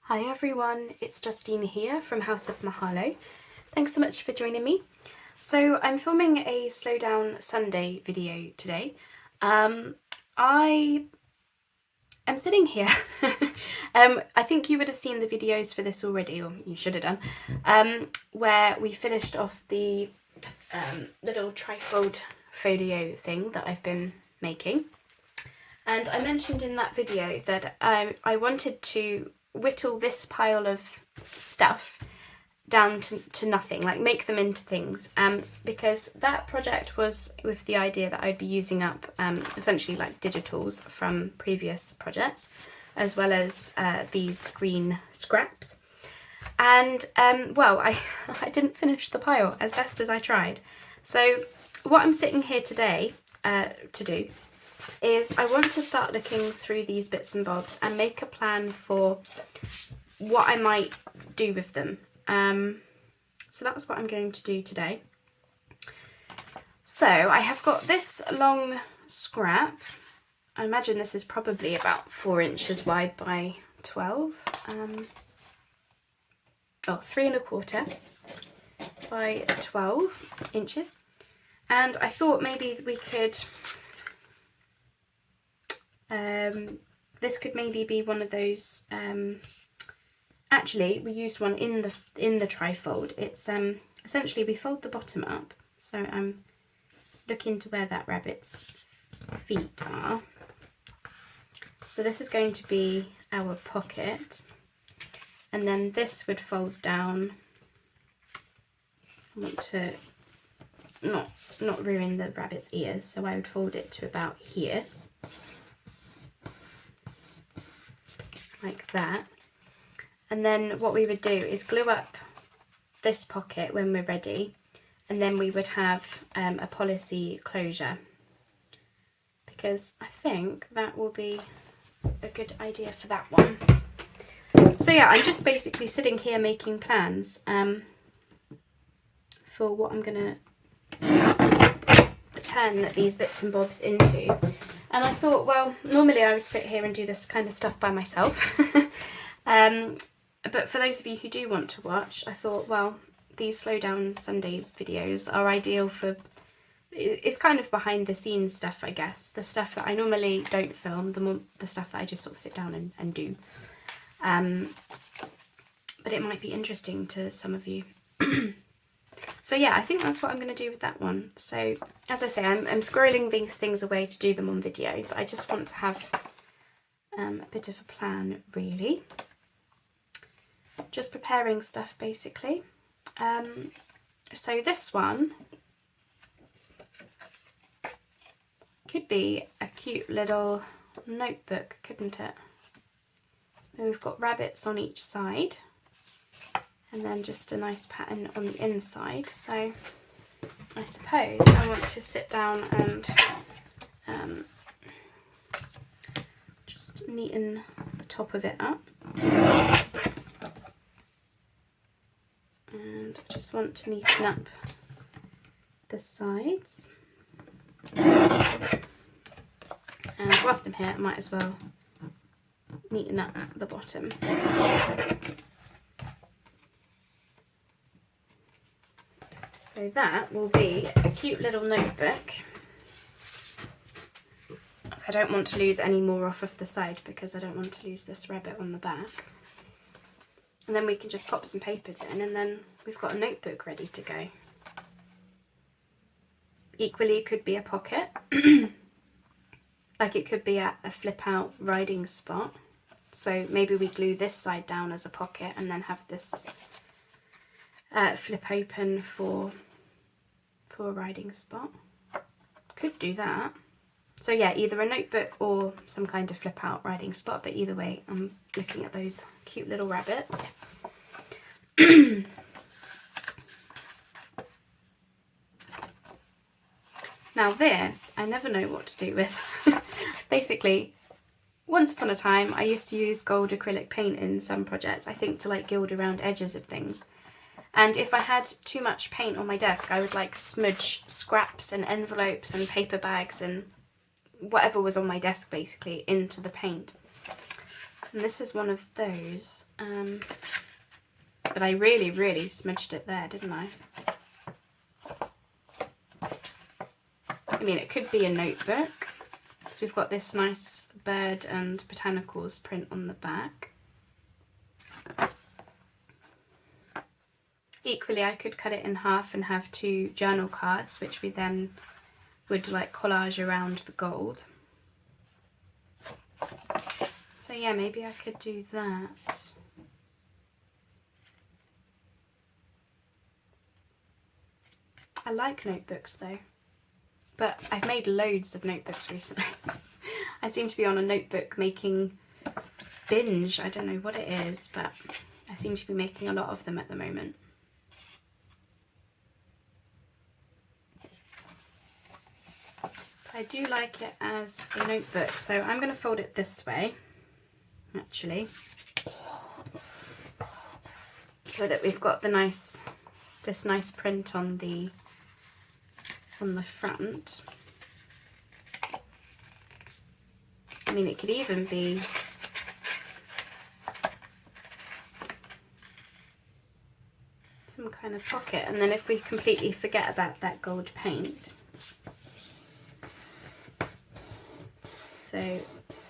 Hi everyone, it's Justine here from House of Mahalo. Thanks so much for joining me. So I'm filming a Slow Down Sunday video today. I am sitting here. I think you would have seen the videos for this already, or you should have done, where we finished off the little trifold folio thing that I've been making. And I mentioned in that video that I wanted to whittle this pile of stuff down to nothing, like make them into things, because that project was with the idea that I'd be using up essentially like digitals from previous projects, as well as these green scraps. And well, I didn't finish the pile as best as I tried. So what I'm sitting here today to do is I want to start looking through these bits and bobs and make a plan for what I might do with them. So that's what I'm going to do today. So I have got this long scrap. I imagine this is probably about 4 inches wide by 12. 3¼ by 12 inches. And I thought maybe we could this could maybe be one of those. Actually, we used one in the trifold. It's essentially we fold the bottom up. So I'm looking to where that rabbit's feet are. So this is going to be our pocket, and then this would fold down. I want to not ruin the rabbit's ears, so I would fold it to about here. Like that. And then what we would do is glue up this pocket when we're ready, and then we would have a policy closure, because I think that will be a good idea for that one. So yeah, I'm just basically sitting here making plans for what I'm gonna turn these bits and bobs into. And I thought, well, normally I would sit here and do this kind of stuff by myself. But for those of you who do want to watch, I thought, well, these Slow Down Sunday videos are ideal for, it's kind of behind the scenes stuff, I guess. The stuff that I normally don't film, the stuff that I just sort of sit down and do. But it might be interesting to some of you. So yeah, I think that's what I'm going to do with that one. So as I say, I'm squirreling these things away to do them on video, but I just want to have a bit of a plan, really. Just preparing stuff, basically. So this one could be a cute little notebook, couldn't it? And we've got rabbits on each side, and then just a nice pattern on the inside. So I suppose I want to sit down and just neaten the top of it up. And I just want to neaten up the sides. And whilst I'm here, I might as well neaten up the bottom. So that will be a cute little notebook. I don't want to lose any more off of the side, because I don't want to lose this rabbit on the back. And then we can just pop some papers in, and then we've got a notebook ready to go. Equally, it could be a pocket. Like it could be a flip out writing spot. So maybe we glue this side down as a pocket and then have this flip open for a writing spot. Could do that. So yeah, either a notebook or some kind of flip out writing spot, but either way, I'm looking at those cute little rabbits. Now this, I never know what to do with. Basically, once upon a time, I used to use gold acrylic paint in some projects, I think to like gild around edges of things. And if I had too much paint on my desk, I would like smudge scraps and envelopes and paper bags and whatever was on my desk basically into the paint. And this is one of those. But I really smudged it there, didn't I? I mean, it could be a notebook. So we've got this nice bird and botanicals print on the back. Equally, I could cut it in half and have 2 journal cards, which we then would like collage around the gold. So yeah, maybe I could do that. I like notebooks though, but I've made loads of notebooks recently. I seem to be on a notebook making binge. I don't know what it is, but I seem to be making a lot of them at the moment. I do like it as a notebook, so I'm going to fold it this way, actually, so that we've got this nice print on the front. I mean, it could even be some kind of pocket, and then if we completely forget about that gold paint, so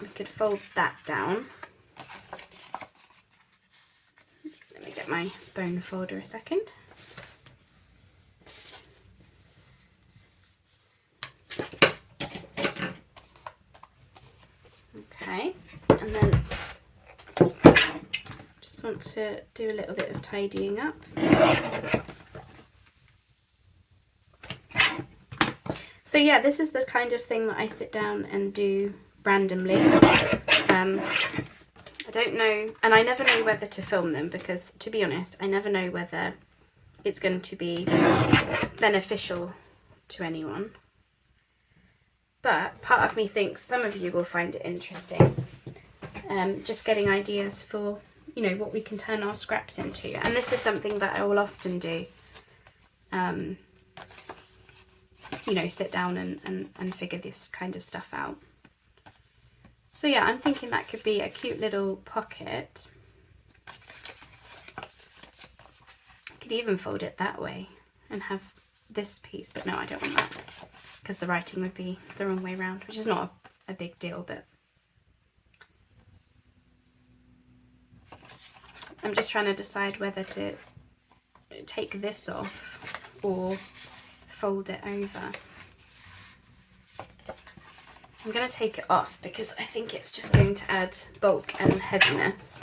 we could fold that down. Let me get my bone folder a second. Okay, and then just want to do a little bit of tidying up. So yeah, this is the kind of thing that I sit down and do randomly. I don't know, and I never know whether to film them because, to be honest, I never know whether it's going to be beneficial to anyone. But part of me thinks some of you will find it interesting. Just getting ideas for, you know, what we can turn our scraps into. And this is something that I will often do. You know, sit down and figure this kind of stuff out. So yeah, I'm thinking that could be a cute little pocket. I could even fold it that way and have this piece, but no, I don't want that because the writing would be the wrong way around, which is not a big deal, but I'm just trying to decide whether to take this off or fold it over. I'm going to take it off because I think it's just going to add bulk and heaviness,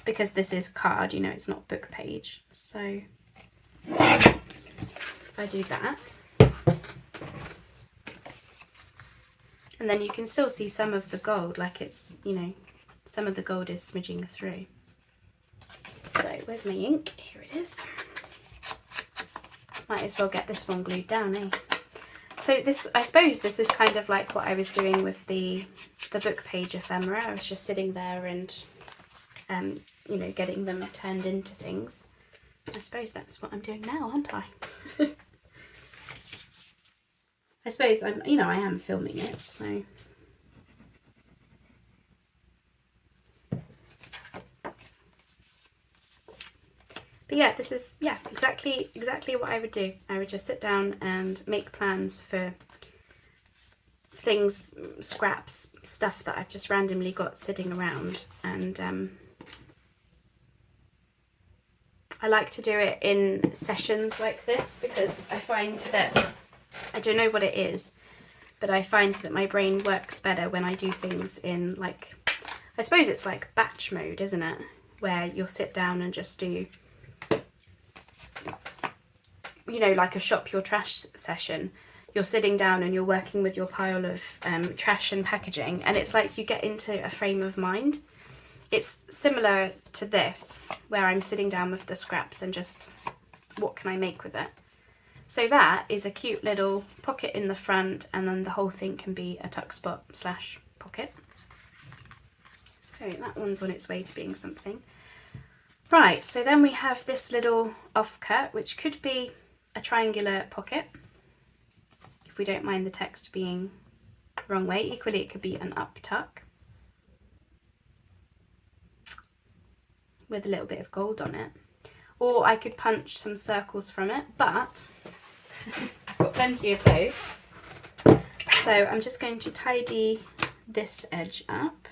because this is card, you know, it's not book page. So if I do that, and then you can still see some of the gold, like it's, you know, some of the gold is smudging through. So where's my ink? Here it is. Might as well get this one glued down, eh? So this, I suppose this is kind of like what I was doing with the book page ephemera. I was just sitting there and, you know, getting them turned into things. I suppose that's what I'm doing now, aren't I? I suppose I'm, you know, I am filming it, so. But yeah, this is, yeah, exactly what I would do. I would just sit down and make plans for things, scraps, stuff that I've just randomly got sitting around. And I like to do it in sessions like this because I find that, I don't know what it is, but I find that my brain works better when I do things in, like, I suppose it's like batch mode, isn't it? Where you'll sit down and just do, you know, like a shop your trash session. You're sitting down and you're working with your pile of trash and packaging, and it's like you get into a frame of mind. It's similar to this, where I'm sitting down with the scraps and just, what can I make with it? So that is a cute little pocket in the front, and then the whole thing can be a tuck spot / pocket. So that one's on its way to being something. Right, so then we have this little offcut, which could be a triangular pocket, if we don't mind the text being the wrong way. Equally, it could be an up tuck. with a little bit of gold on it. Or I could punch some circles from it, but I've got plenty of those. So I'm just going to tidy this edge up.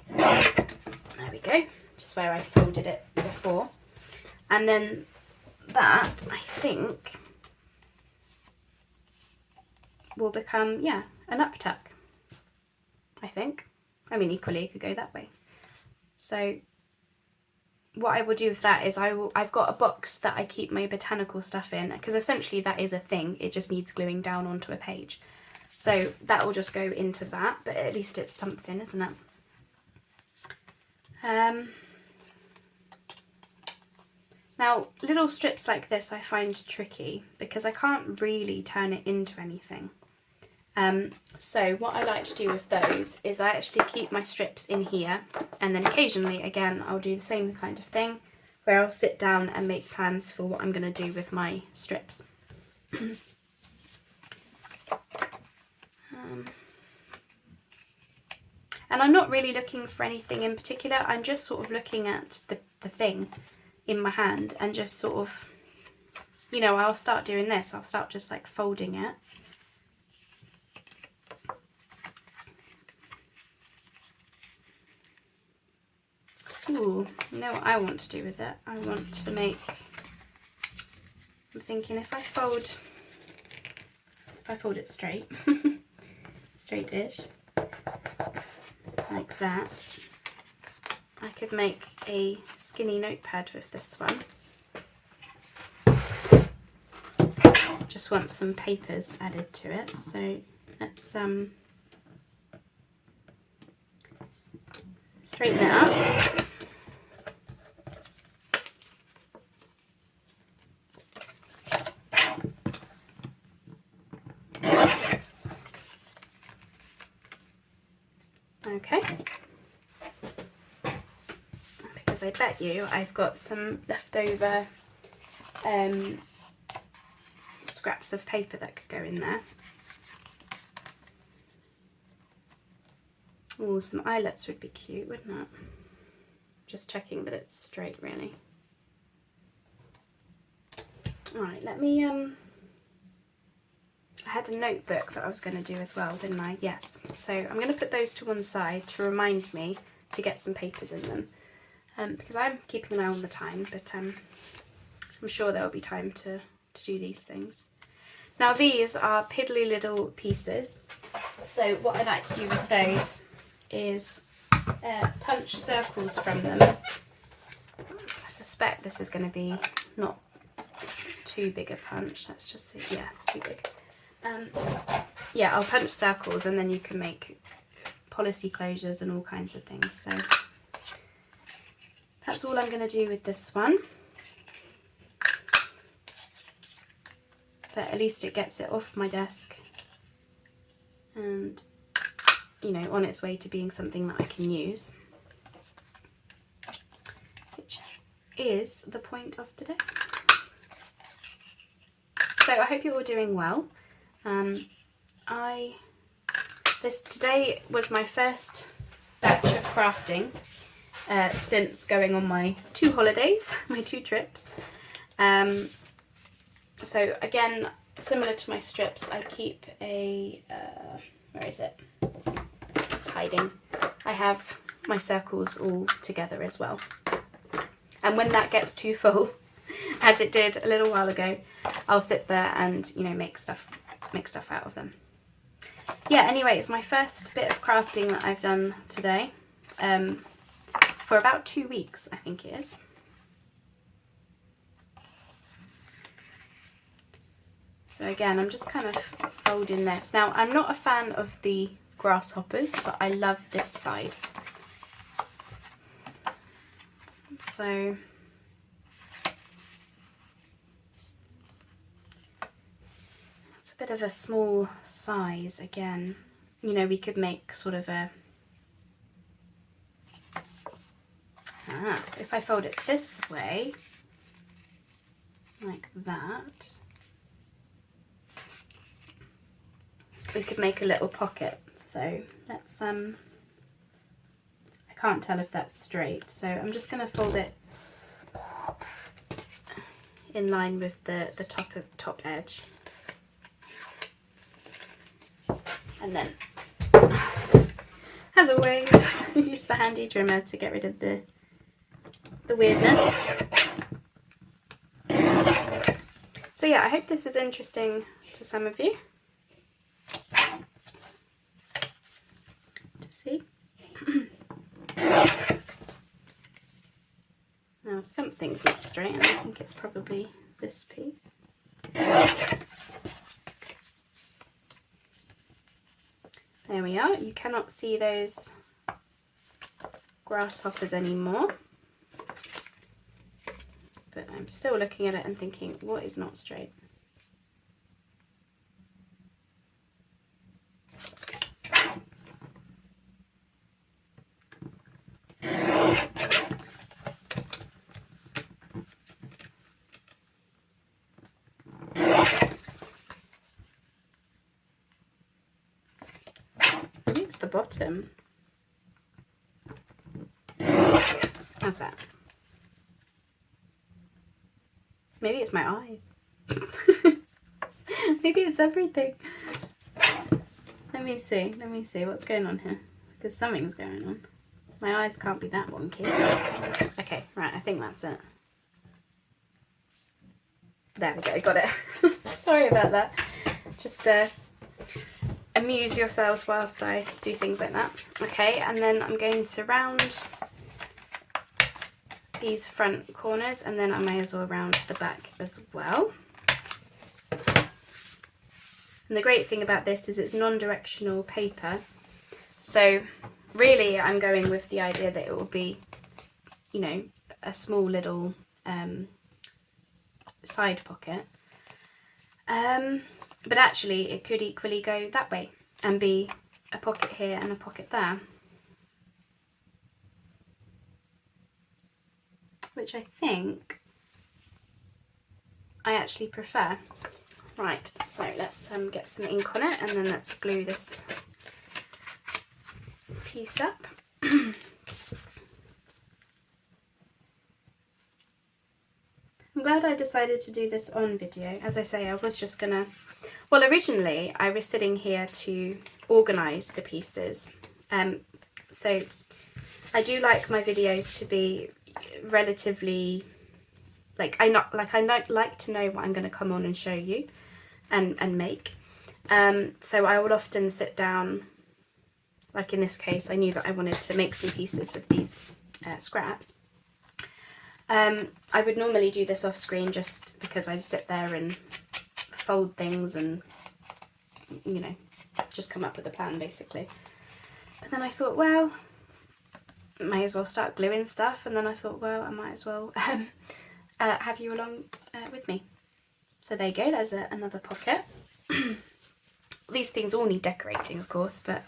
There we go, just where I folded it before. And then that, I think, will become, yeah, an up tuck, I think. I mean, equally it could go that way. So what I will do with that is I've got a box that I keep my botanical stuff in, because essentially that is a thing, it just needs gluing down onto a page. So that will just go into that, but at least it's something, isn't it? Now, little strips like this I find tricky because I can't really turn it into anything. So what I like to do with those is I actually keep my strips in here, and then occasionally, again, I'll do the same kind of thing where I'll sit down and make plans for what I'm going to do with my strips. And I'm not really looking for anything in particular, I'm just sort of looking at the thing in my hand and just sort of, you know, I'll start doing this, I'll start just like folding it. Ooh, you know what I want to do with it? I want to make, I'm thinking if I fold it straight, straight-ish, like that, I could make a skinny notepad with this one. Just want some papers added to it, so let's straighten it up. Okay, because I bet you I've got some leftover scraps of paper that could go in there. Oh, some eyelets would be cute, wouldn't it? Just checking that it's straight, really. Alright, let me, I had a notebook that I was going to do as well, didn't I? Yes. So I'm going to put those to one side to remind me to get some papers in them. Because I'm keeping an eye on the time, but I'm sure there'll be time to do these things. Now these are piddly little pieces. So what I like to do with those is punch circles from them. I suspect this is going to be not too big a punch. Let's just see. Yeah, it's too big. Yeah, I'll punch circles and then you can make policy closures and all kinds of things. So that's all I'm going to do with this one. But at least it gets it off my desk and, you know, on its way to being something that I can use, which is the point of today. So I hope you're all doing well. Today was my first batch of crafting since going on my 2 holidays, my 2 trips. So again, similar to my strips, I keep a, where is it? It's hiding. I have my circles all together as well. And when that gets too full, as it did a little while ago, I'll sit there and, you know, make stuff out of them. Yeah, anyway, it's my first bit of crafting that I've done today, for about 2 weeks, I think it is. So again, I'm just kind of folding this. Now, I'm not a fan of the grasshoppers, but I love this side. So it's a bit of a small size again. You know, we could make sort of a, if I fold it this way, like that, we could make a little pocket. So let's, I can't tell if that's straight, so I'm just going to fold it in line with the top edge. And then, as always, use the handy trimmer to get rid of the weirdness. So yeah, I hope this is interesting to some of you to see. Now something's not straight, and I think it's probably this piece. There we are. You cannot see those grasshoppers anymore. But I'm still looking at it and thinking, what is not straight? I think it's the bottom. How's that? Maybe it's my eyes. Maybe it's everything. Let me see what's going on here. Because something's going on. My eyes can't be that wonky. Okay, right, I think that's it. There we go, got it. Sorry about that. Just amuse yourselves whilst I do things like that. Okay, and then I'm going to round these front corners, and then I may as well round the back as well. And the great thing about this is it's non-directional paper, so really I'm going with the idea that it will be, you know, a small little side pocket, but actually it could equally go that way and be a pocket here and a pocket there, which I think I actually prefer. Right, so let's get some ink on it, and then let's glue this piece up. I'm glad I decided to do this on video. As I say, I was just gonna, well, originally I was sitting here to organise the pieces. So I do like my videos to be relatively, like I like to know what I'm going to come on and show you and make. So I would often sit down, like in this case I knew that I wanted to make some pieces with these scraps. I would normally do this off screen just because I'd sit there and fold things and, you know, just come up with a plan basically. But then I thought, well, I may as well start gluing stuff, and then I thought, well, I might as well have you along with me. So there you go, there's another pocket. These things all need decorating, of course, but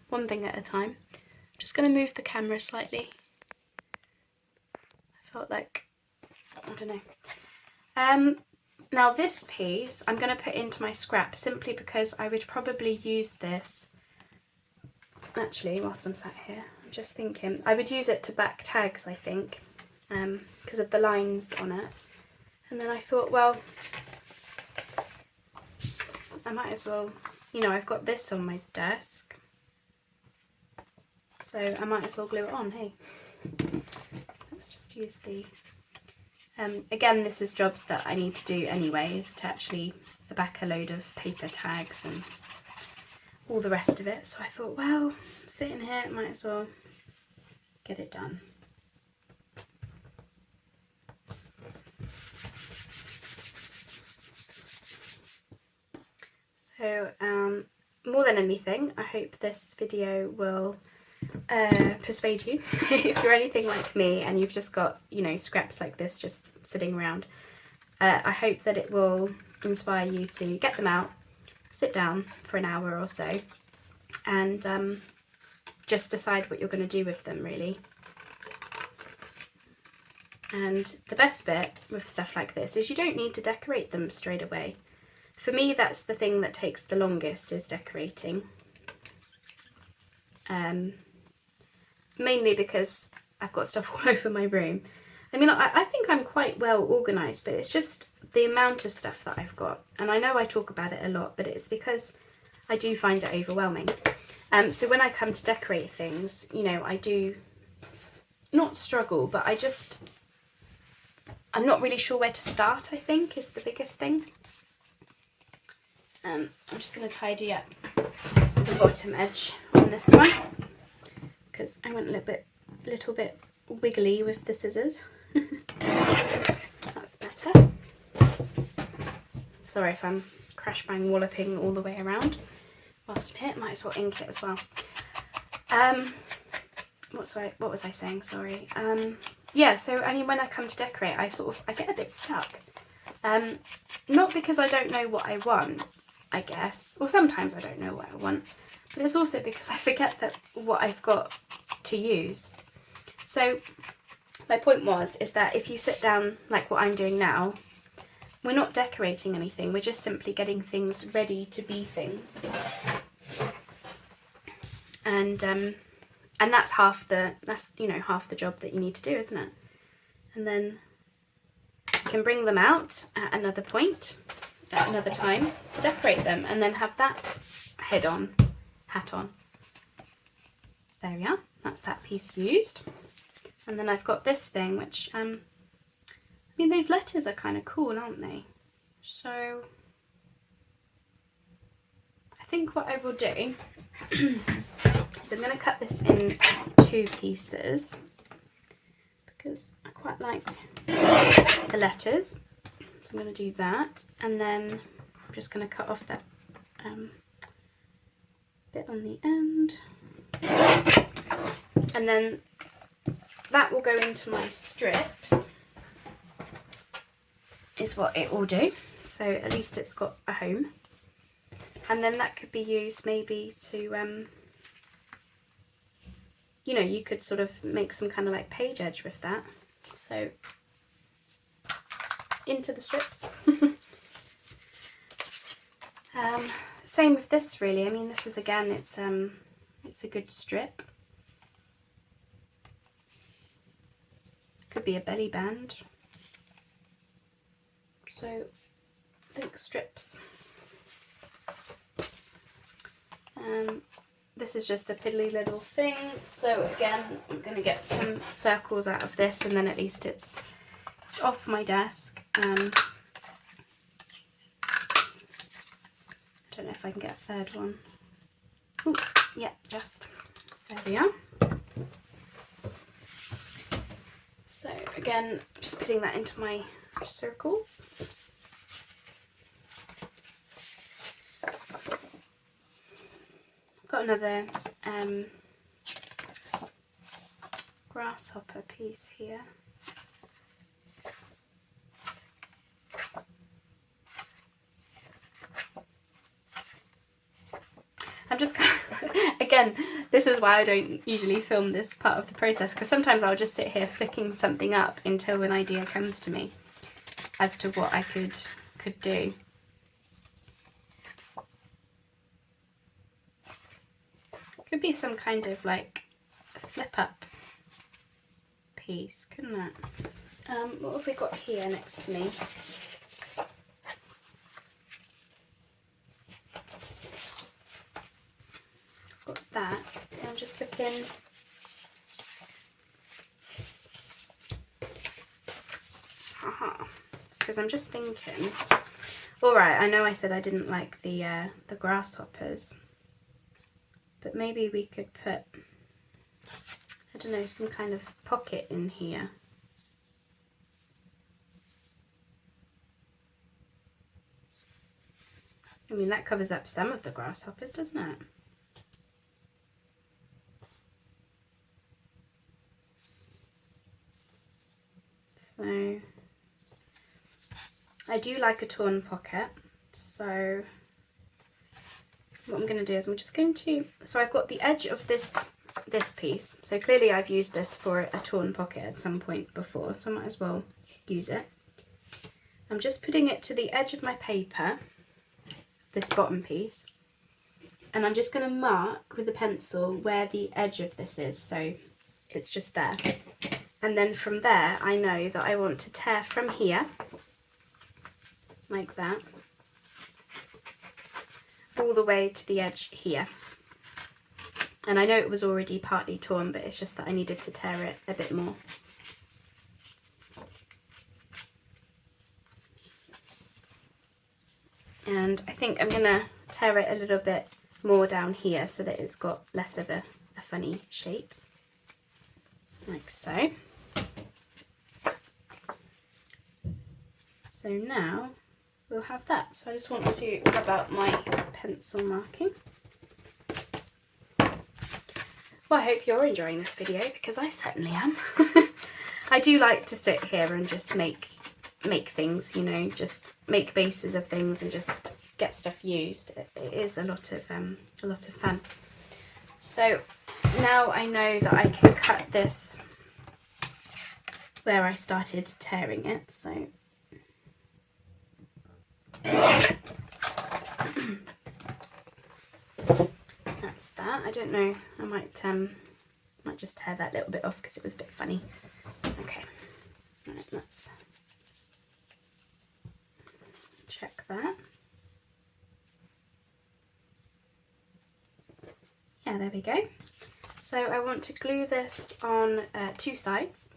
one thing at a time. I'm just going to move the camera slightly. I felt like, I don't know. Now this piece I'm going to put into my scrap simply because I would probably use this, actually, whilst I'm sat here, I'm just thinking, I would use it to back tags, I think, because of the lines on it. And then I thought, well, I might as well, you know, I've got this on my desk, so I might as well glue it on, hey. Let's just use the, again, this is jobs that I need to do anyways, to actually back a load of paper tags and all the rest of it. So I thought, well, sitting here, I might as well get it done. So more than anything, I hope this video will persuade you. If you're anything like me and you've just got, you know, scraps like this just sitting around, I hope that it will inspire you to get them out, sit down for an hour or so, and just decide what you're going to do with them, really. And the best bit with stuff like this is you don't need to decorate them straight away. For me, that's the thing that takes the longest, is decorating. mainly because I've got stuff all over my room. I mean, I think I'm quite well organised, but it's just the amount of stuff that I've got. And I know I talk about it a lot, but it's because I do find it overwhelming. So when I come to decorate things, you know, I do not struggle, but I'm not really sure where to start, I think, is the biggest thing. I'm just going to tidy up the bottom edge on this one because I went a little bit wiggly with the scissors. That's better. Sorry if I'm crash bang walloping all the way around. Whilst I'm here, might as well ink it as well. What was I saying? Sorry. Yeah, so I mean, when I come to decorate, I get a bit stuck. Not because I don't know what I want, I guess, or sometimes I don't know what I want, but it's also because I forget that what I've got to use. So my point is that if you sit down like what I'm doing now, we're not decorating anything, we're just simply getting things ready to be things. And that's half the job that you need to do, isn't it? And then you can bring them out at another point, at another time, to decorate them, and then have that hat on. So there we are. That's that piece used. And then I've got this thing, which I mean, those letters are kind of cool, aren't they? So I think what I will do is I'm going to cut this in 2 pieces because I quite like the letters. So I'm going to do that, and then I'm just going to cut off that bit on the end, and then that will go into my strips, is what it will do. So at least it's got a home, and then that could be used maybe to you know, you could sort of make some kind of like page edge with that. So into the strips. Same with this, really. I mean, this is, again, it's a good strip. Could be a belly band. So thick strips. This is just a piddly little thing. So again, I'm going to get some circles out of this, and then at least it's off my desk. I don't know if I can get a third one. Ooh, yeah, just. So there we are. So again, just putting that into my circles. Got another grasshopper piece here. I'm just again, this is why I don't usually film this part of the process, because sometimes I'll just sit here flicking something up until an idea comes to me as to what I could do. Could be some kind of like flip up piece, couldn't it? What have we got here next to me? Got that. I'm just looking. Because I'm just thinking. All right, I know I said I didn't like the grasshoppers, but maybe we could put, I don't know, some kind of pocket in here. I mean, that covers up some of the grasshoppers, doesn't it? So I do like a torn pocket, so what I'm going to do is I'm just going to, so I've got the edge of this piece, so clearly I've used this for a torn pocket at some point before, so I might as well use it. I'm just putting it to the edge of my paper, this bottom piece, and I'm just going to mark with a pencil where the edge of this is. So it's just there. And then from there, I know that I want to tear from here, like that, all the way to the edge here. And I know it was already partly torn, but it's just that I needed to tear it a bit more. And I think I'm gonna tear it a little bit more down here so that it's got less of a funny shape, like so. So now we'll have that. So I just want to rub out my pencil marking. Well, I hope you're enjoying this video, because I certainly am. I do like to sit here and just make things, you know, just make bases of things and just get stuff used. It is a lot of fun. So now I know that I can cut this where I started tearing it. So that's that. I don't know, I might just tear that little bit off because it was a bit funny. Okay, right, let's check that. Yeah, there we go. So I want to glue this on 2 sides.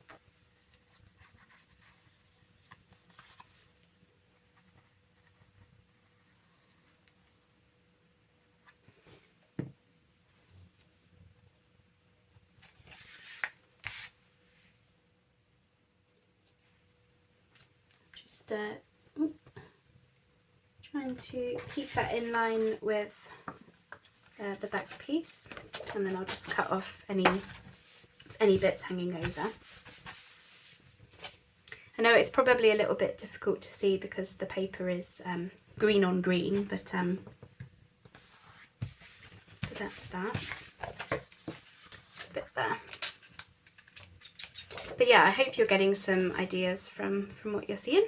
Just trying to keep that in line with the back piece, and then I'll just cut off any bits hanging over. I know it's probably a little bit difficult to see because the paper is green on green, but that's that. Just a bit there. But yeah, I hope you're getting some ideas from what you're seeing.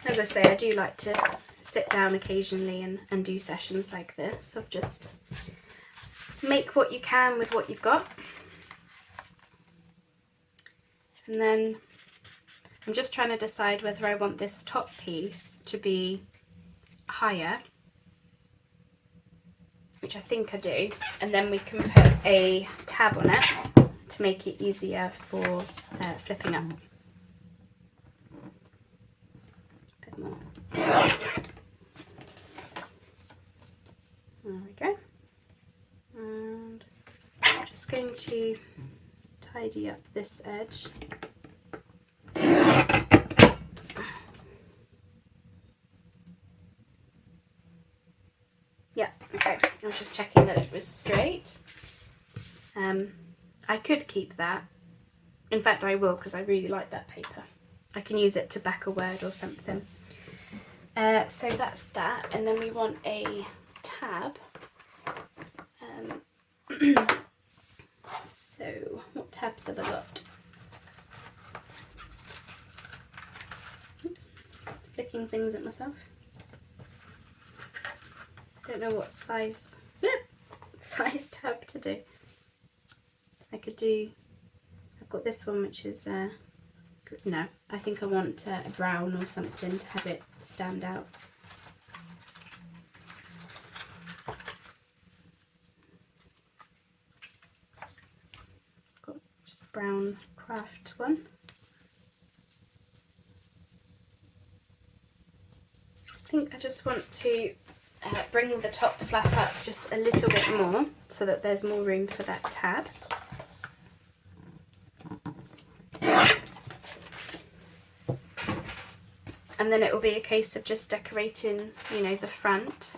As I say, I do like to sit down occasionally and do sessions like this of just make what you can with what you've got. And then I'm just trying to decide whether I want this top piece to be higher, which I think I do, and then we can put a tab on it to make it easier for flipping up. A bit more. There we go. And I'm just going to tidy up this edge. Yeah, okay. I was just checking that it was straight. I could keep that. In fact, I will, because I really like that paper. I can use it to back a word or something. So that's that. And then we want a tab. So what tabs have I got? Oops, flicking things at myself. Don't know what size tab to do. I could do, I've got this one which is, no, I think I want a brown or something to have it stand out. Got just brown craft one. I think I just want to bring the top flap up just a little bit more so that there's more room for that tab. And then it will be a case of just decorating, you know, the front.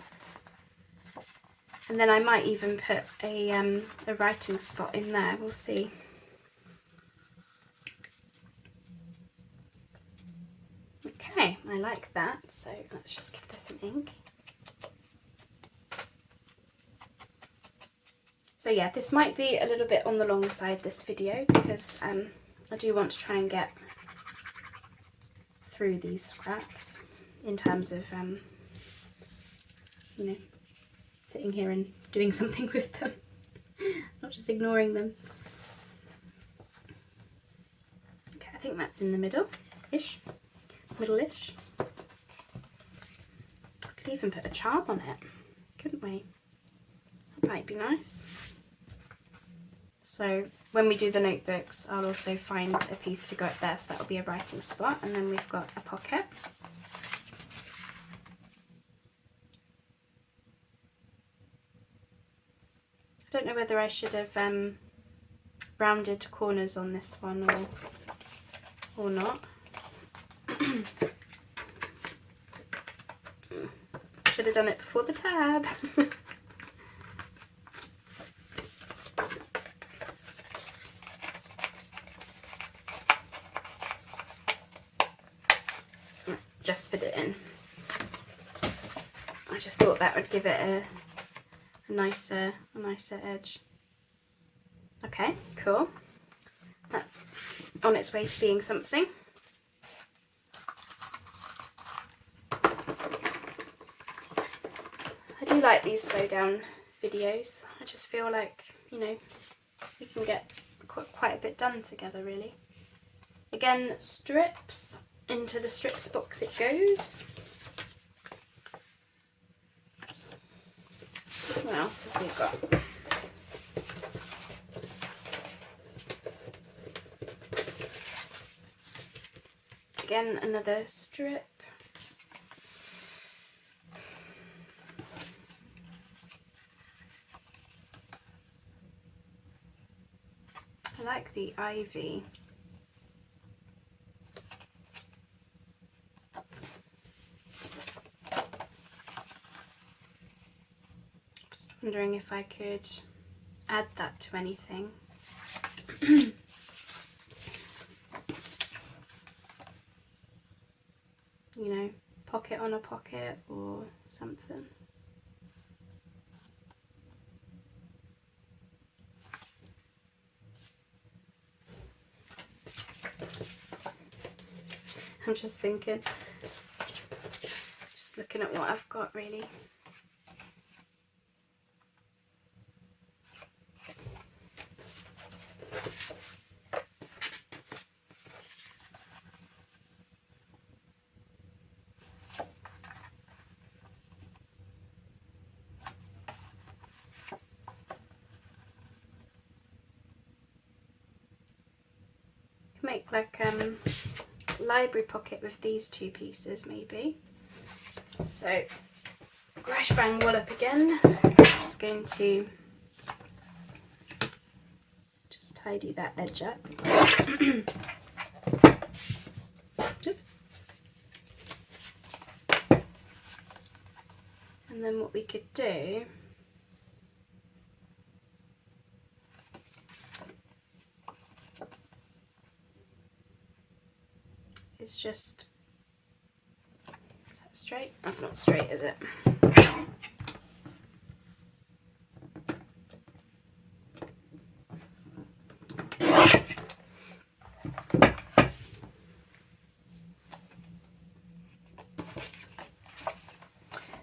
And then I might even put a writing spot in there, we'll see. Okay, I like that, so let's just give this some ink. So yeah, this might be a little bit on the long side, this video, because I do want to try and get through these scraps in terms of, you know, sitting here and doing something with them, not just ignoring them. I think that's in the middle-ish. Middle-ish. We could even put a charm on it, couldn't we? That might be nice. So when we do the notebooks, I'll also find a piece to go up there, so that'll be a writing spot, and then we've got a pocket. I don't know whether I should have rounded corners on this one or not. Should have done it before the tab. Just fit it in. I just thought that would give it a nicer edge. Okay, cool. That's on its way to being something. I do like these slow down videos. I just feel like, you know, we can get quite a bit done together really. Again, strips. Into the strips box it goes. What else have we got? Again, another strip. I like the ivy. Wondering if I could add that to anything. You know, pocket on a pocket or something. I'm just thinking, just looking at what I've got really. Make like library pocket with these two pieces maybe. So grash bang wallop again. I'm just going to just tidy that edge up. Oops. And then what we could do is just, is that straight? That's not straight, is it?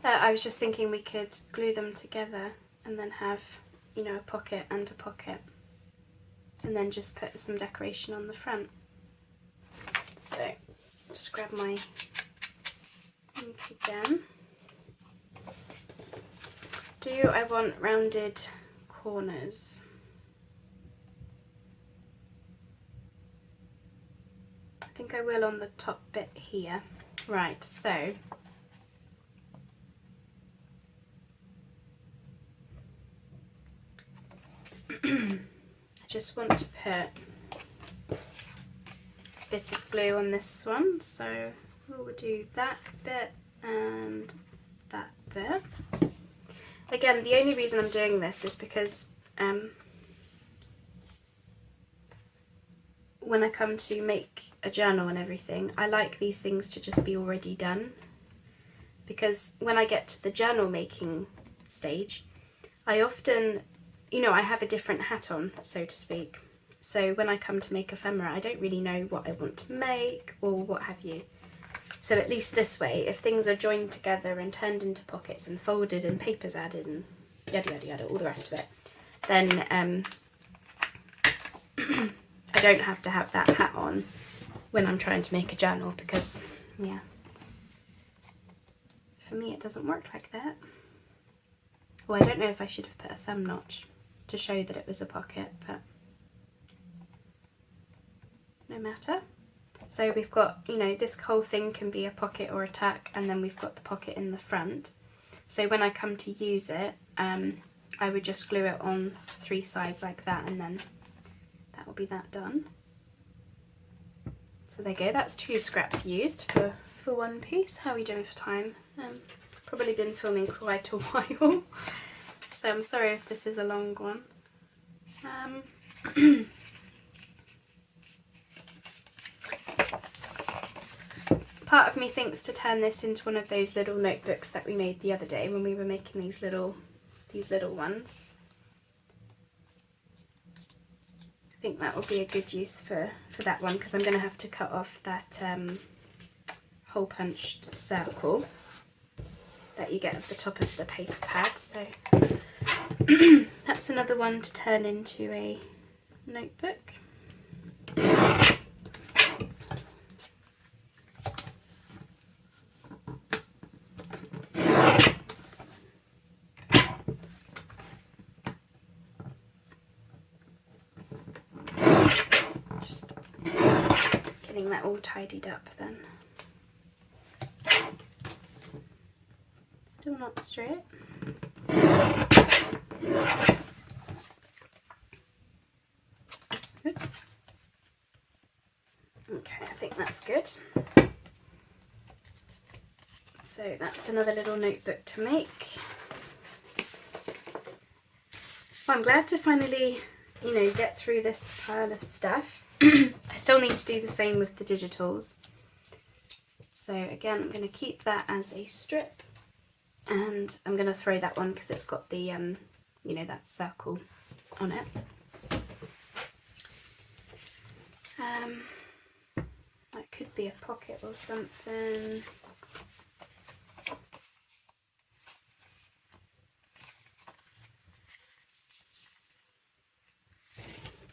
I was just thinking we could glue them together and then have, you know, a pocket and a pocket, and then just put some decoration on the front. So just grab my ink again. Do I want rounded corners? I think I will on the top bit here. Right, so I just want to put bit of glue on this one, so we'll do that bit and that bit. Again, the only reason I'm doing this is because when I come to make a journal and everything, I like these things to just be already done, because when I get to the journal making stage, I often, you know, I have a different hat on, so to speak. So when I come to make ephemera, I don't really know what I want to make or what have you. So at least this way, if things are joined together and turned into pockets and folded and papers added and yada yada yada, all the rest of it, then I don't have to have that hat on when I'm trying to make a journal, because yeah, for me it doesn't work like that. Well, I don't know if I should have put a thumb notch to show that it was a pocket, but no matter. So we've got, you know, this whole thing can be a pocket or a tuck, and then we've got the pocket in the front. So when I come to use it, I would just glue it on 3 sides like that, and then that will be that done. So there you go, that's 2 scraps used for one piece. How are we doing for time? Probably been filming quite a while, so I'm sorry if this is a long one. Part of me thinks to turn this into one of those little notebooks that we made the other day when we were making these little ones. I think that will be a good use for that one, because I'm going to have to cut off that hole punched circle that you get at the top of the paper pad. So that's another one to turn into a notebook. Just getting that all tidied up then. Still not straight. Oops. Okay, I think that's good. So that's another little notebook to make. Well, I'm glad to finally, you know, get through this pile of stuff. I still need to do the same with the digitals. So again, I'm going to keep that as a strip, and I'm going to throw that one because it's got the, you know, that circle on it. That could be a pocket or something.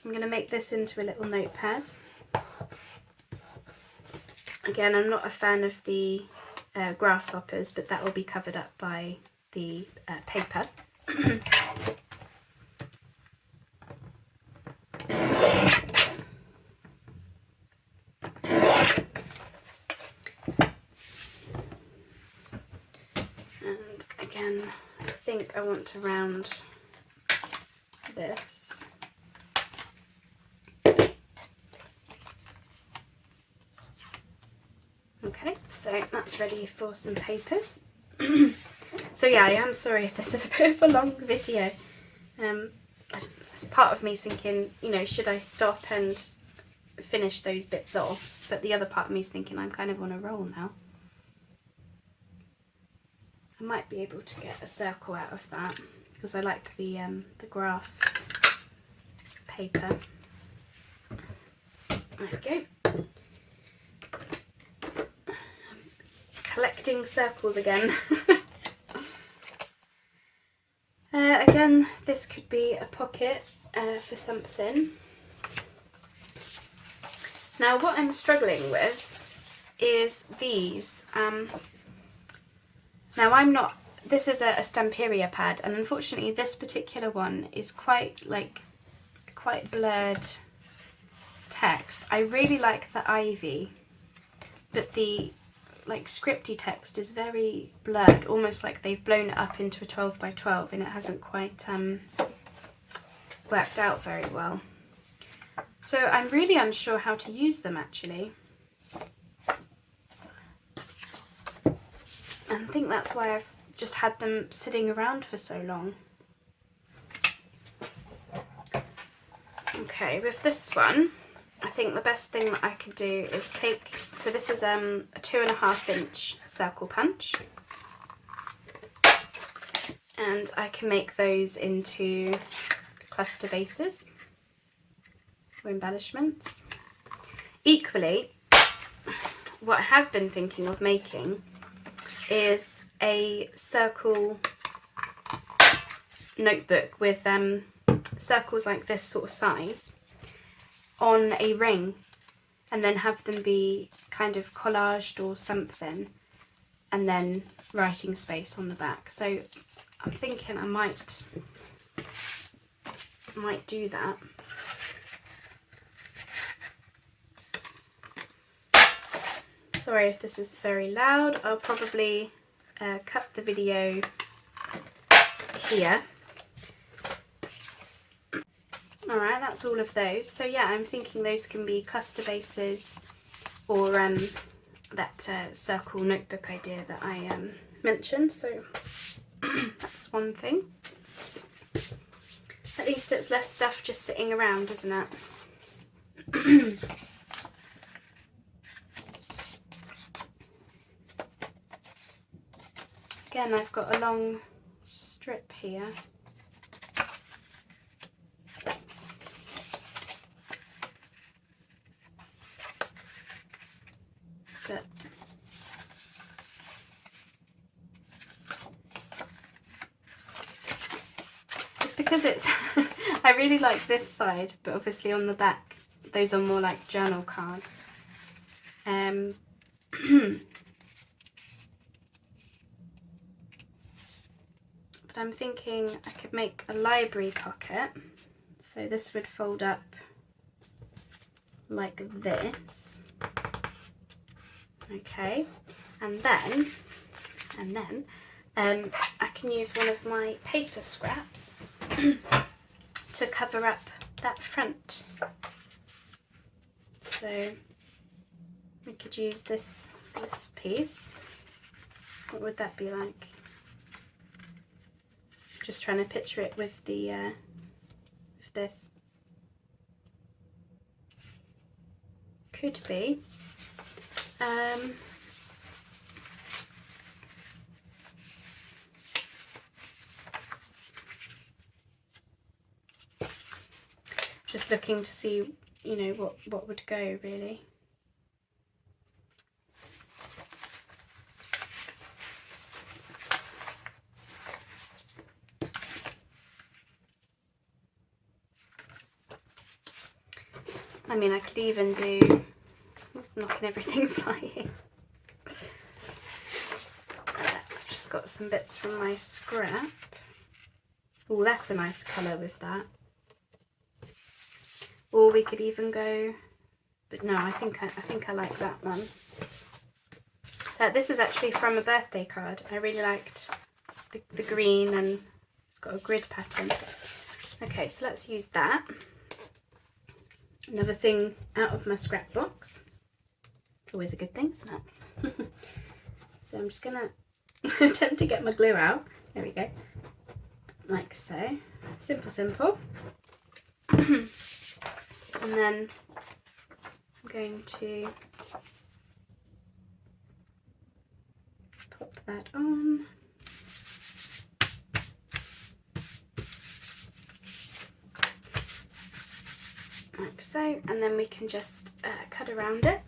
I'm going to make this into a little notepad. Again, I'm not a fan of the grasshoppers, but that will be covered up by the paper. And again, I think I want to round this. Okay, so that's ready for some papers. So yeah, I am sorry if this is a bit of a long video. Part of me is thinking, you know, should I stop and finish those bits off? But the other part of me is thinking I'm kind of on a roll now. I might be able to get a circle out of that because I like the graph paper. There we go. Collecting circles again. Again, this could be a pocket for something. Now what I'm struggling with is these. Now this is a Stamperia pad, and unfortunately this particular one is quite blurred text. I really like the Ivy, but the scripty text is very blurred, almost like they've blown it up into a 12 by 12, and it hasn't quite worked out very well. So I'm really unsure how to use them actually. And I think that's why I've just had them sitting around for so long. Okay, with this one, I think the best thing that I could do is take, so this is a 2.5 inch circle punch, and I can make those into cluster bases or embellishments. Equally, what I have been thinking of making is a circle notebook with circles like this sort of size on a ring, and then have them be kind of collaged or something, and then writing space on the back. So I'm thinking I might do that. Sorry if this is very loud. I'll probably cut the video here. Alright, that's all of those. So yeah, I'm thinking those can be cluster bases, or that circle notebook idea that I mentioned. So that's one thing. At least it's less stuff just sitting around, isn't it? Again, I've got a long strip here. But it's because it's I really like this side, but obviously on the back those are more like journal cards. But I'm thinking I could make a library pocket. So this would fold up like this. Okay, and then I can use one of my paper scraps to cover up that front. So we could use this piece. What would that be like? Just trying to picture it with the with this. Could be. Just looking to see, you know, what would go really. I mean, I could even do knocking everything flying. I've just got some bits from my scrap. Oh, that's a nice colour with that. Or we could even go, but no, I think I like that one. This is actually from a birthday card. I really liked the green, and it's got a grid pattern. Okay, so let's use that. Another thing out of my scrap box. It's always a good thing, isn't it? So I'm just gonna attempt to get my glue out. There we go. Like so. Simple, simple. And then I'm going to pop that on. Like so, and then we can just cut around it.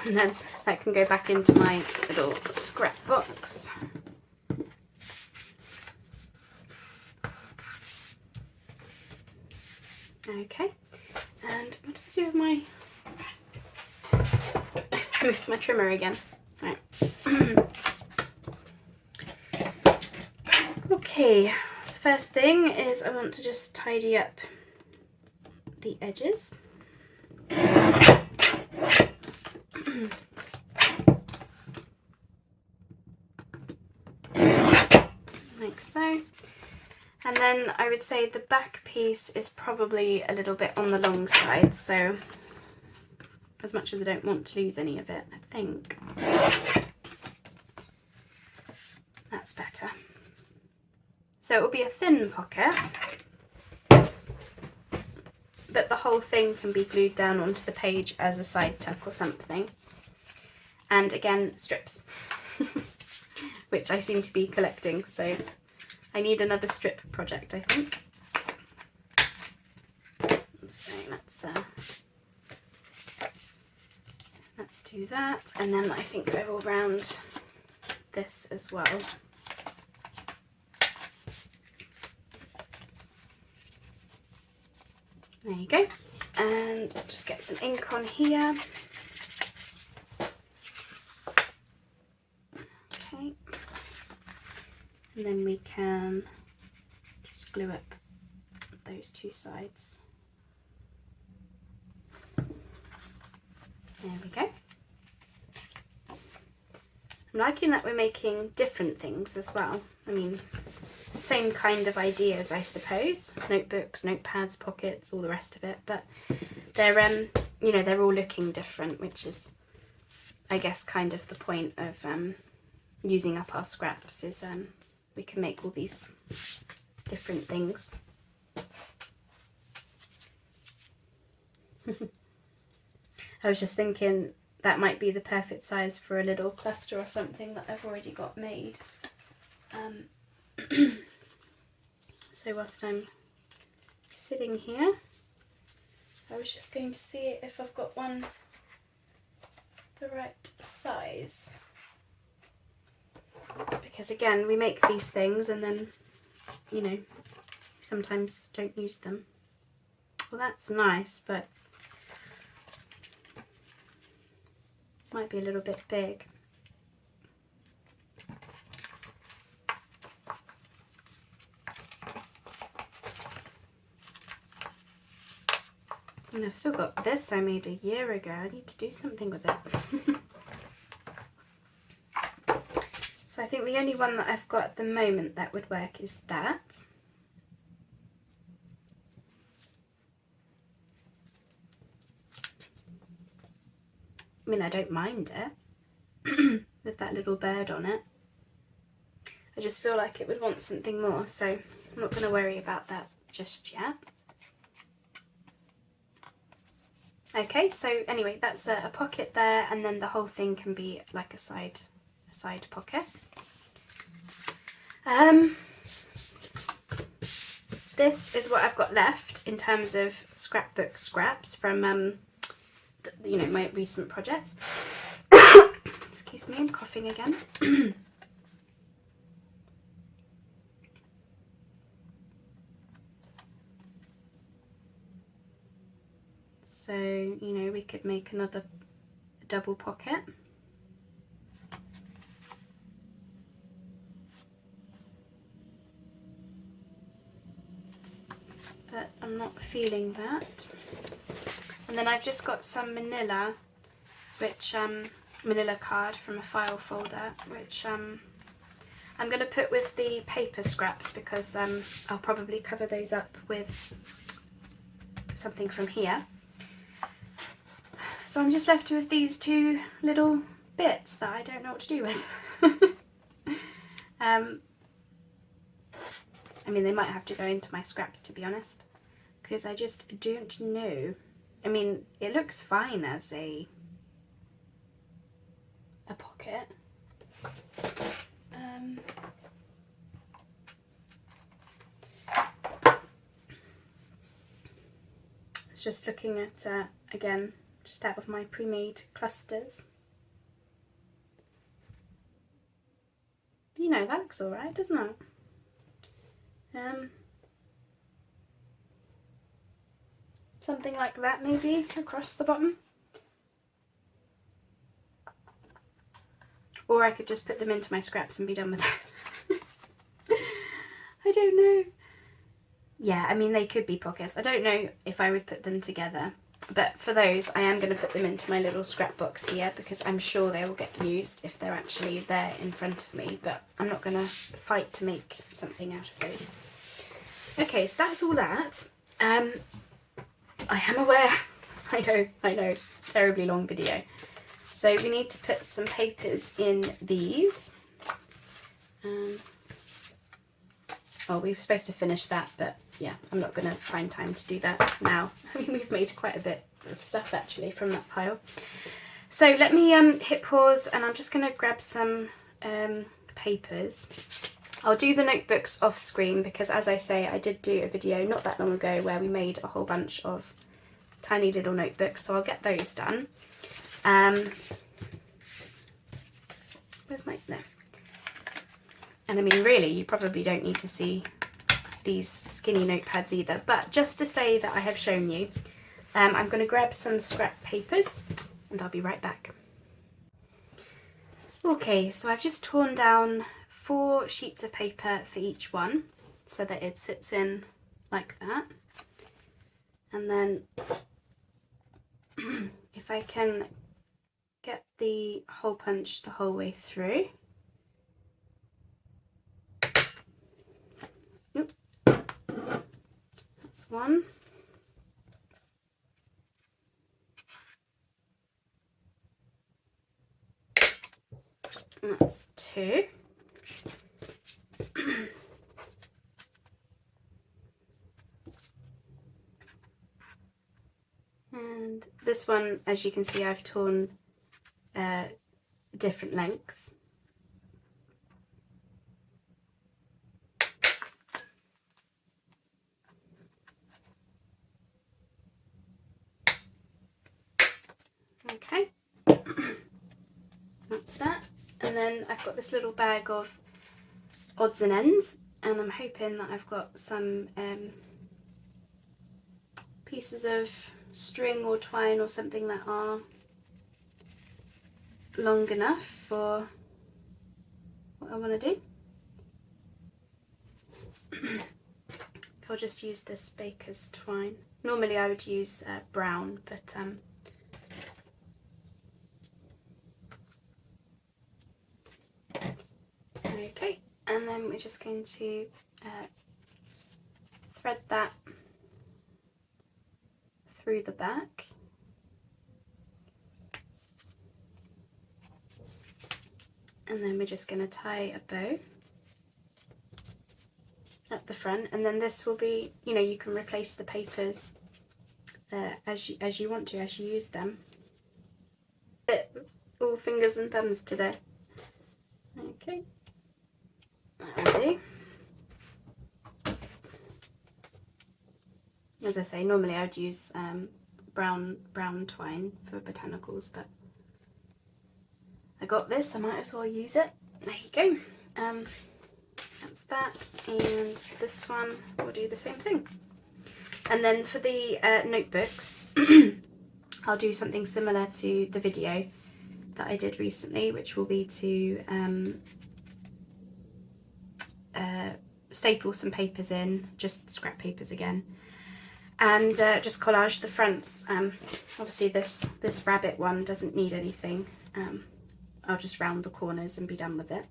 And then that can go back into my little scrap box. Okay, and what did I do with my... I moved my trimmer again. Right. Okay, so first thing is I want to just tidy up the edges. Like so. And then I would say the back piece is probably a little bit on the long side, so as much as I don't want to lose any of it, I think that's better. So it will be a thin pocket, but the whole thing can be glued down onto the page as a side tuck or something. And again, strips, which I seem to be collecting, so I need another strip project, I think. So let's let's do that. And then I think go all around this as well. There you go. And I'll just get some ink on here. Okay. And then we can just glue up those two sides. There we go. I'm liking that we're making different things as well. I mean, same kind of ideas, I suppose. Notebooks, notepads, pockets, all the rest of it. But they're, you know, they're all looking different, which is, I guess, kind of the point of using up our scraps is we can make all these different things. I was just thinking that might be the perfect size for a little cluster or something that I've already got made. So whilst I'm sitting here, I was just going to see if I've got one the right size. Because again, we make these things and then, you know, sometimes don't use them. Well, that's nice, but might be a little bit big. And I've still got this I made a year ago. I need to do something with it. So I think the only one that I've got at the moment that would work is that. I mean, I don't mind it with that little bird on it. I just feel like it would want something more, so I'm not going to worry about that just yet. Okay, so anyway, that's a pocket there, and then the whole thing can be like a side pocket. This is what I've got left in terms of scrapbook scraps from you know, my recent projects. Excuse me, I'm coughing again. So, you know, we could make another double pocket. But I'm not feeling that. And then I've just got some manila, which manila card from a file folder, which I'm going to put with the paper scraps because I'll probably cover those up with something from here. So I'm just left with these two little bits that I don't know what to do with. I mean, they might have to go into my scraps, to be honest, because I just don't know. I mean, it looks fine as a pocket. I was just looking at, again, just out of my pre-made clusters. You know, that looks alright, doesn't it? Something like that maybe across the bottom. Or I could just put them into my scraps and be done with it. I don't know. Yeah, I mean, they could be pockets. I don't know if I would put them together. But for those, I am going to put them into my little scrap box here because I'm sure they will get used if they're actually there in front of me. But I'm not going to fight to make something out of those. Okay, so that's all that. I am aware, I know, terribly long video. So we need to put some papers in these. Well, we were supposed to finish that, but yeah, I'm not going to find time to do that now. I mean, we've made quite a bit of stuff actually from that pile. So let me hit pause, and I'm just going to grab some papers. I'll do the notebooks off screen because, as I say, I did do a video not that long ago where we made a whole bunch of tiny little notebooks, so I'll get those done. Where's my, there. And I mean, really, you probably don't need to see these skinny notepads either, but just to say that I have shown you, I'm going to grab some scrap papers and I'll be right back. Okay, so I've just torn down 4 sheets of paper for each one so that it sits in like that. And then if I can get the hole punch the whole way through. Oop. That's one. And that's 2. And this one, as you can see, I've torn different lengths. Okay, that's that. And then I've got this little bag of odds and ends, and I'm hoping that I've got some pieces of string or twine or something that are long enough for what I want to do. I'll just use this baker's twine. Normally I would use brown, but okay, and then we're just going to thread that through the back. And then we're just going to tie a bow at the front, and then this will be, you know, you can replace the papers as you want to, as you use them. All fingers and thumbs today. Okay, that'll do. As I say, normally I would use brown twine for botanicals, but I got this, I might as well use it. There you go. That's that, and this one will do the same thing. And then for the notebooks, I'll do something similar to the video that I did recently, which will be to staple some papers in, just scrap papers again, and just collage the fronts. Obviously this rabbit one doesn't need anything. I'll just round the corners and be done with it.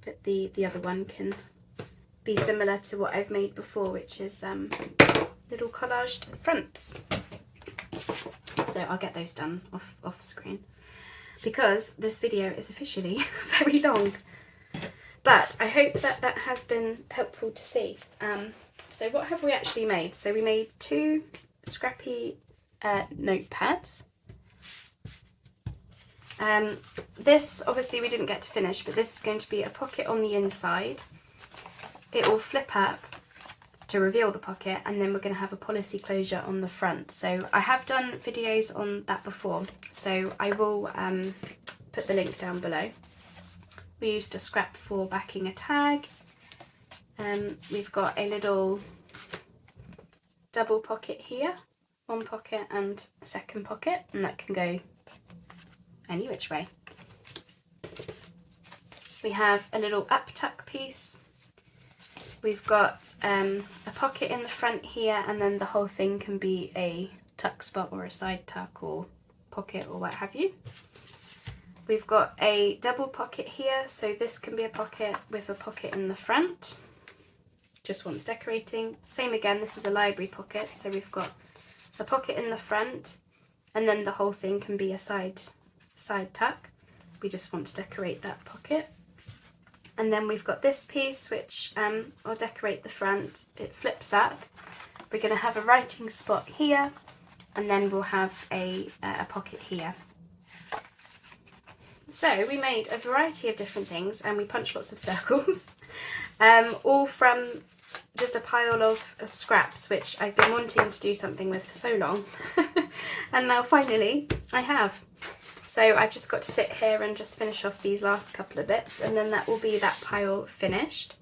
But the other one can be similar to what I've made before, which is little collaged fronts. So I'll get those done off screen, because this video is officially very long. But I hope that has been helpful to see. So what have we actually made? So we made 2 scrappy notepads. This obviously we didn't get to finish, but this is going to be a pocket on the inside. It will flip up to reveal the pocket, and then we're going to have a policy closure on the front. So I have done videos on that before, so I will put the link down below. We used a scrap for backing a tag. We've got a little double pocket here, one pocket and a second pocket, and that can go any which way. We have a little up tuck piece. We've got a pocket in the front here, and then the whole thing can be a tuck spot or a side tuck or pocket or what have you. We've got a double pocket here, so this can be a pocket with a pocket in the front, just wants decorating. Same again, this is a library pocket, so we've got a pocket in the front, and then the whole thing can be a side tuck. We just want to decorate that pocket. And then we've got this piece, which I'll decorate the front. It flips up. We're going to have a writing spot here, and then we'll have a pocket here. So we made a variety of different things, and we punched lots of circles, all from just a pile of scraps, which I've been wanting to do something with for so long. And now finally I have. So I've just got to sit here and just finish off these last couple of bits, and then that will be that pile finished.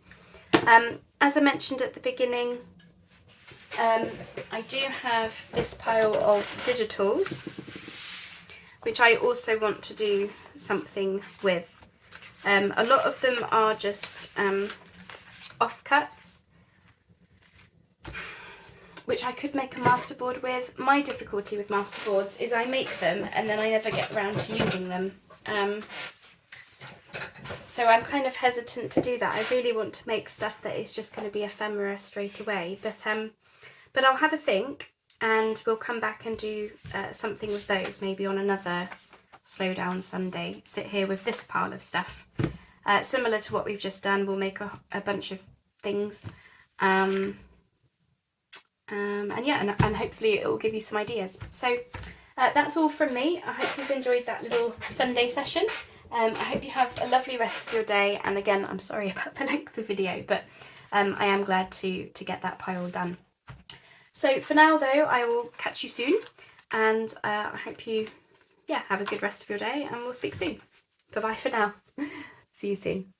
As I mentioned at the beginning, I do have this pile of digitals, which I also want to do something with. A lot of them are just offcuts, which I could make a masterboard with. My difficulty with masterboards is I make them and then I never get around to using them. So I'm kind of hesitant to do that. I really want to make stuff that is just going to be ephemera straight away. But I'll have a think, and we'll come back and do something with those, maybe on another slow down Sunday. Sit here with this pile of stuff. Similar to what we've just done, we'll make a bunch of things. And yeah, and hopefully it will give you some ideas. So that's all from me. I hope you've enjoyed that little Sunday session. I hope you have a lovely rest of your day. And again, I'm sorry about the length of the video, but I am glad to get that pile done. So for now, though, I will catch you soon. And I hope you have a good rest of your day, and we'll speak soon. Bye-bye for now. See you soon.